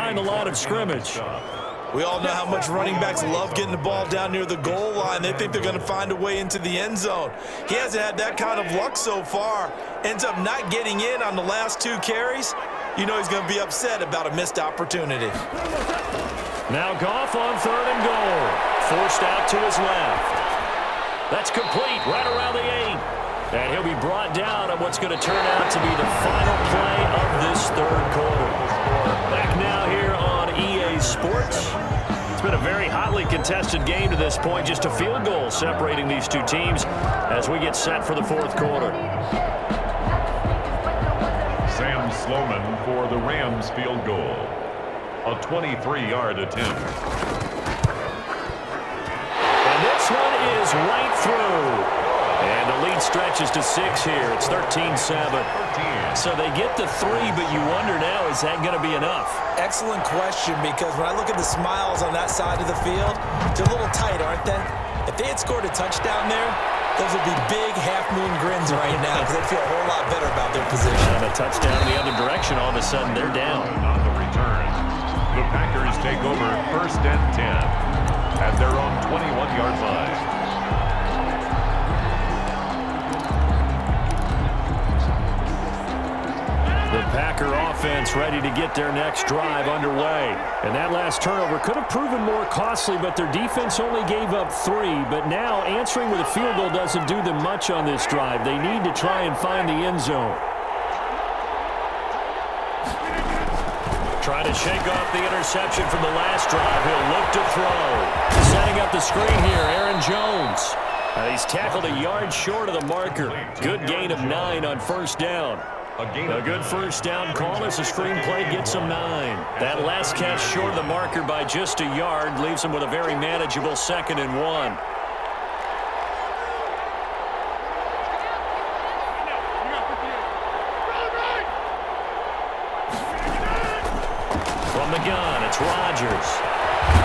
behind the line of scrimmage. We all know how much running backs love getting the ball down near the goal line. They think they're going to find a way into the end zone. He hasn't had that kind of luck so far. Ends up not getting in on the last 2 carries. You know he's going to be upset about a missed opportunity. Now Goff on 3rd and goal. Forced out to his left. That's complete right around the 8. And he'll be brought down on what's going to turn out to be the final play of this 3rd quarter. Back now here on EA Sports. It's been a very hotly contested game to this point. Just a field goal separating these two teams as we get set for the 4th quarter. Sam Sloman for the Rams field goal. A 23-yard attempt. And this one is right through. And the lead stretches to 6 here. It's 13-7. So they get the 3, but you wonder now, is that going to be enough? Excellent question, because when I look at the smiles on that side of the field, they're a little tight, aren't they? If they had scored a touchdown there, those would be big half-moon grins right now, because they'd feel a whole lot better about their position. And a touchdown in the other direction, all of a sudden they're down. On the return, the Packers take over 1st and 10 at their own 21-yard line. The Packer offense ready to get their next drive underway. And that last turnover could have proven more costly, but their defense only gave up 3. But now answering with a field goal doesn't do them much on this drive. They need to try and find the end zone. Trying to shake off the interception from the last drive. He'll look to throw. Setting up the screen here, Aaron Jones. He's tackled a yard short of the marker. Good gain of 9 on 1st down. A good 1st down call as the screenplay gets him 9. That last catch short of the marker by just a yard leaves him with a very manageable 2nd and 1. From the gun, it's Rodgers.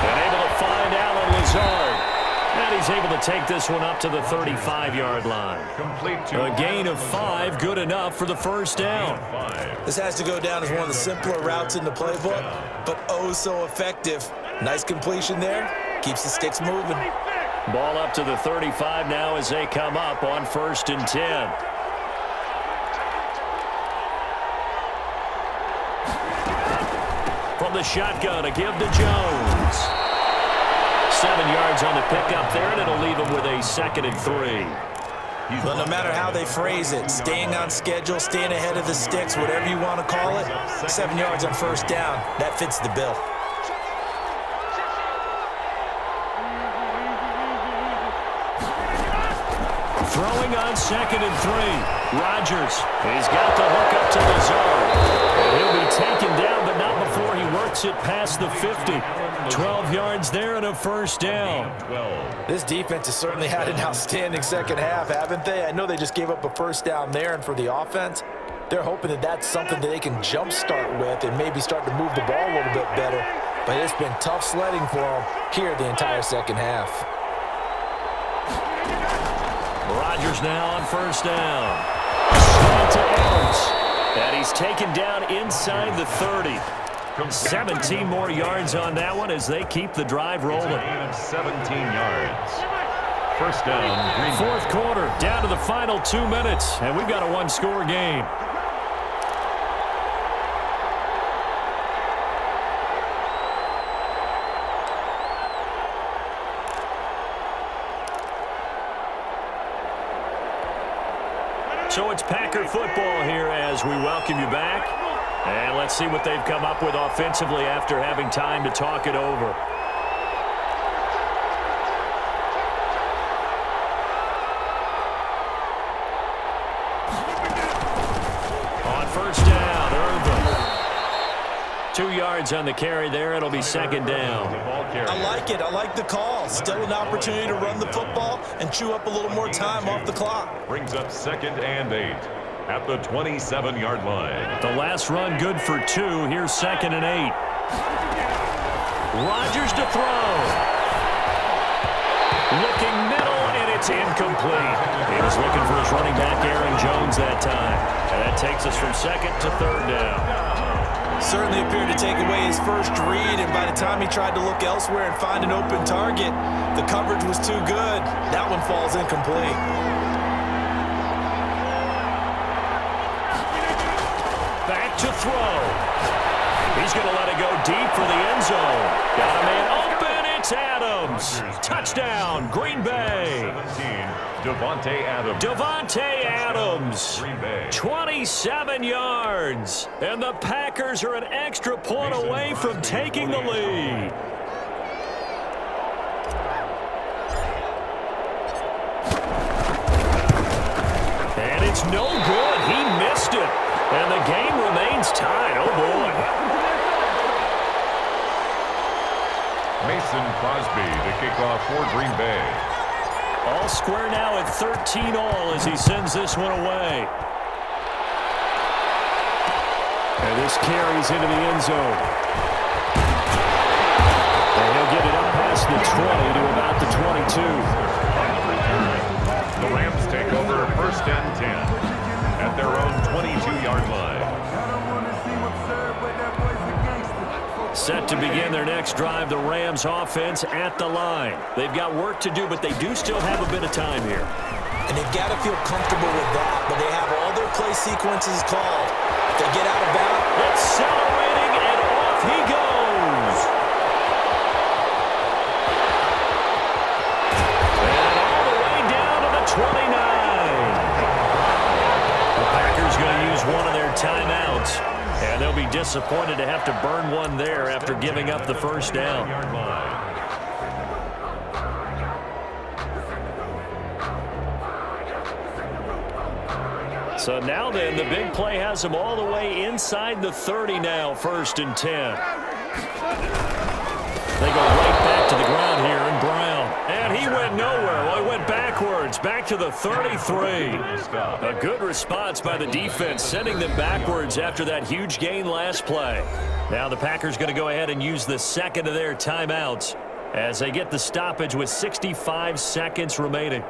And able to find Allen Lazard. And he's able to take this one up to the 35-yard line. A gain of 5, good enough for the 1st down. This has to go down as one of the simpler routes in the playbook, but oh so effective. Nice completion there. Keeps the sticks moving. Ball up to the 35 now as they come up on 1st and 10. From the shotgun, a give to Jones. 7 yards on the pickup there, and it'll leave him with a 2nd and 3. But no matter how they phrase it, staying on schedule, staying ahead of the sticks, whatever you want to call it, 7 yards on 1st down, that fits the bill. Throwing on 2nd and 3. Rodgers, he's got the hook up to Lazard. And he'll be taken down, but not before he works it past the 50. 12 yards there and a 1st down. This defense has certainly had an outstanding 2nd half, haven't they? I know they just gave up a 1st down there, and for the offense, they're hoping that that's something that they can jumpstart with and maybe start to move the ball a little bit better. But it's been tough sledding for them here the entire 2nd half. Rodgers now on 1st down. Straight to Edwards. And he's taken down inside the 30. 17 more yards on that one as they keep the drive rolling. 17 yards. 1st down. 4th quarter, down to the final 2 minutes, and we've got a 1-score game. So it's Packer football here as we welcome you back. And let's see what they've come up with offensively after having time to talk it over. On 1st down, Irvin. 2 yards on the carry there. It'll be 2nd down. I like it. I like the call. Still an opportunity to run the football and chew up a little more time off the clock. Brings up 2nd and 8 at the 27-yard line. The last run good for 2. Here's 2nd and 8. Rodgers to throw. Looking middle, and it's incomplete. He was looking for his running back, Aaron Jones, that time. And that takes us from 2nd to 3rd down. Certainly appeared to take away his first read, and by the time he tried to look elsewhere and find an open target, the coverage was too good. That one falls incomplete. Back to throw. He's going to let it go deep for the end zone. Got a man open. It's Adams. Touchdown, Green Bay. 17, Devontae Adams. Devontae Adams, Green Bay. 27 yards. And the Packers are an extra point away from taking the lead. And it's no good. He missed it. And the game remains tied. Oh, boy. Mason Crosby to kick off for Green Bay. All square now at 13 all as he sends this one away. And this carries into the end zone. And he'll get it up past the 20 to about the 22. On the return, the Rams take over first and 10 at their own 22-yard line. Set to begin their next drive, the Rams offense at the line. They've got work to do, but they do still have a bit of time here. And they've got to feel comfortable with that, but they have all their play sequences called. If they get out of bounds, accelerating, and off he goes. And all the way down to the 29. The Packers going to use one of their timeouts. And they'll be disappointed to have to burn one there after giving up the first down. So now then, the big play has them all the way inside the 30 now, first and 10. They go right back to the ground here in Brown. And he went nowhere. Well, he went backwards, back to the 33. A good response by the defense, sending them backwards after that huge gain last play. Now the Packers going to go ahead and use the second of their timeouts as they get the stoppage with 65 seconds remaining.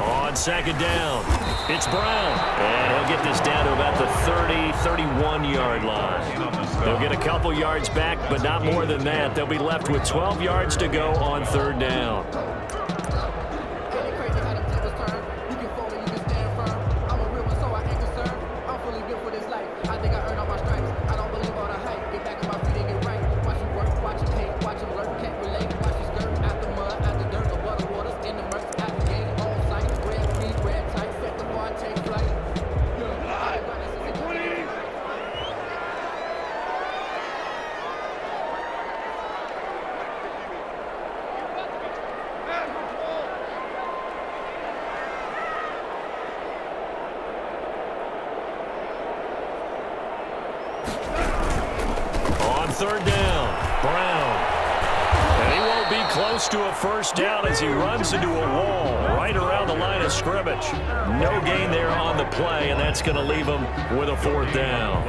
On second down, it's Brown. And he'll get this down to about the 30, 31-yard line. They'll get a couple yards back, but not more than that. They'll be left with 12 yards to go on third down. Third down, Brown. And he won't be close to a first down as he runs into a wall right around the line of scrimmage. No gain there on the play, and that's going to leave him with a fourth down.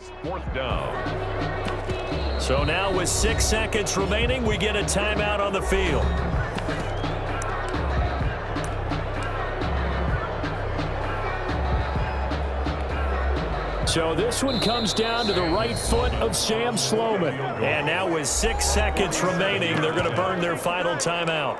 It's fourth down. So now with 6 seconds remaining, we get a timeout on the field. So this one comes down to the right foot of Sam Sloman. And now with 6 seconds remaining, they're going to burn their final timeout.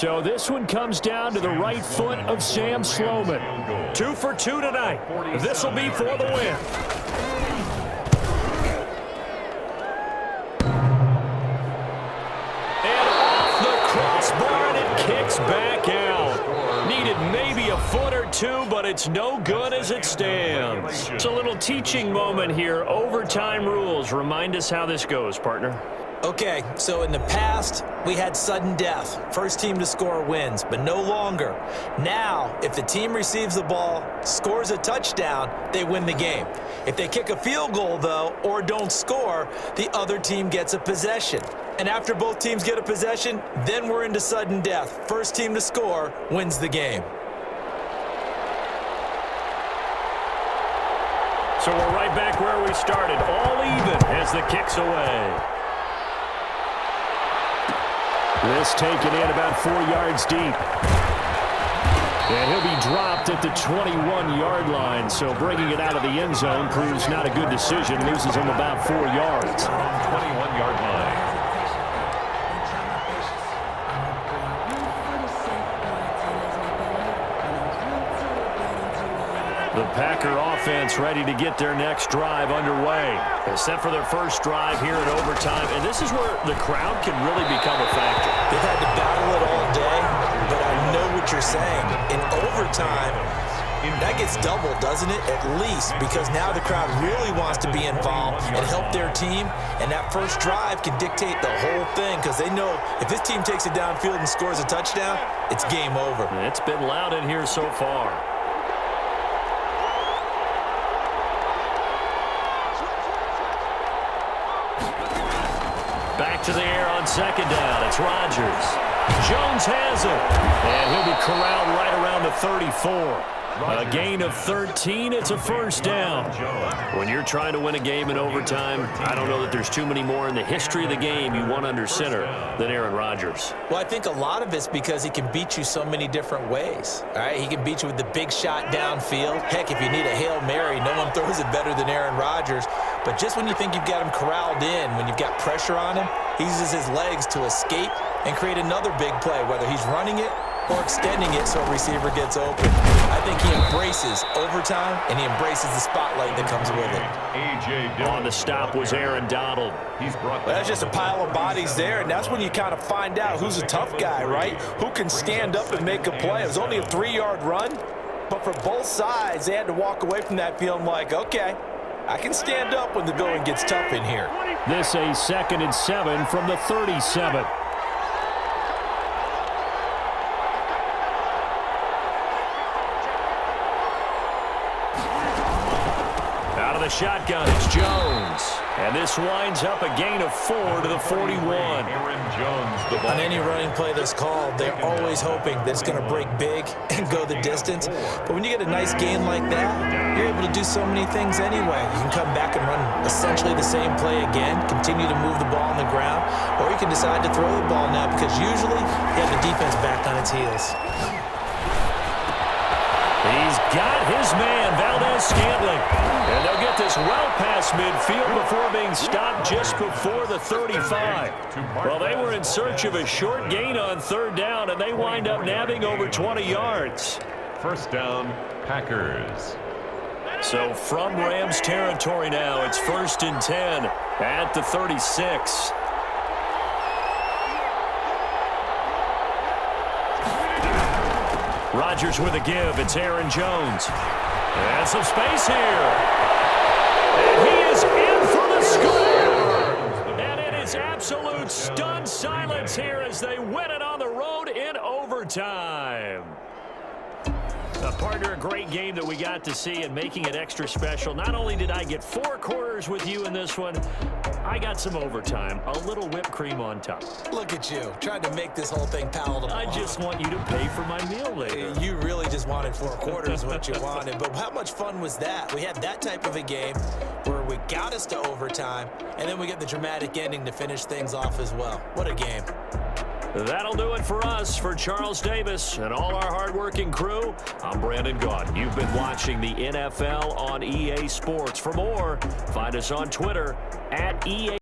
So this one comes down to the right foot of Sam Sloman. 2 for 2 tonight. This will be for the win. And off the crossbar, and it kicks back out. Needed maybe a foot or two, but it's no good as it stands. It's a little teaching moment here. Overtime rules. Remind us how this goes, partner. Okay, so in the past, we had sudden death. First team to score wins, but no longer. Now, if the team receives the ball, scores a touchdown, they win the game. If they kick a field goal, though, or don't score, the other team gets a possession. And after both teams get a possession, then we're into sudden death. First team to score wins the game. So we're right back where we started, all even as the kick's away. This taken in about 4 yards deep. And he'll be dropped at the 21-yard line, so bringing it out of the end zone proves not a good decision. Loses him about 4 yards. 21-yard line. The Packer offense ready to get their next drive underway. They're set for their first drive here in overtime, and this is where the crowd can really become a factor. They've had to battle it all day, but I know what you're saying. In overtime, that gets doubled, doesn't it? At least, because now the crowd really wants to be involved and help their team, and that first drive can dictate the whole thing because they know if this team takes it downfield and scores a touchdown, it's game over. It's been loud in here so far. Back to the air on second down. It's Rodgers. Jones has it. And he'll be corralled right around the 34. A gain of 13. It's a first down. When you're trying to win a game in overtime, I don't know that there's too many more in the history of the game you want under center than Aaron Rodgers. Well, I think a lot of it's because he can beat you so many different ways. All right, he can beat you with the big shot downfield. Heck, if you need a Hail Mary, no one throws it better than Aaron Rodgers. But just when you think you've got him corralled in, when you've got pressure on him, he uses his legs to escape and create another big play, whether he's running it or extending it so a receiver gets open. I think he embraces overtime, and he embraces the spotlight that comes with it. On the stop was Aaron Donald. Well, that's just a pile of bodies there, and that's when you kind of find out who's a tough guy, right? Who can stand up and make a play. It was only a 3-yard run, but for both sides, they had to walk away from that feeling like, okay, I can stand up when the going gets tough in here. This a 2nd and 7 from the 37. Out of the shotgun, it's Jones. And this winds up a gain of 4 to the 41. On any running play that's called, they're always hoping that it's going to break big and go the distance. But when you get a nice gain like that, you're able to do so many things anyway. You can come back and run essentially the same play again, continue to move the ball on the ground, or you can decide to throw the ball now because usually you have the defense back on its heels. He's got his man, Valdez-Scantling. And they'll get this well past midfield before being stopped just before the 35. Well, they were in search of a short gain on 3rd down, and they wind up nabbing over 20 yards. First down, Packers. So from Rams territory now, it's 1st and 10 at the 36. Rodgers with a give. It's Aaron Jones. And some space here. And he is in for the score. And it is absolute stunned silence here as they win it on the road in overtime. Partner, a great game that we got to see and making it extra special. Not only did I get 4 quarters with you in this one, I got some overtime, a little whipped cream on top. Look at you, trying to make this whole thing palatable. I just want you to pay for my meal later. You really just wanted 4 quarters what you wanted, but how much fun was that? We had that type of a game where we got us to overtime, and then we get the dramatic ending to finish things off as well. What a game. That'll do it for us. For Charles Davis and all our hardworking crew, I'm Brandon Gaudin. You've been watching the NFL on EA Sports. For more, find us on Twitter @EA.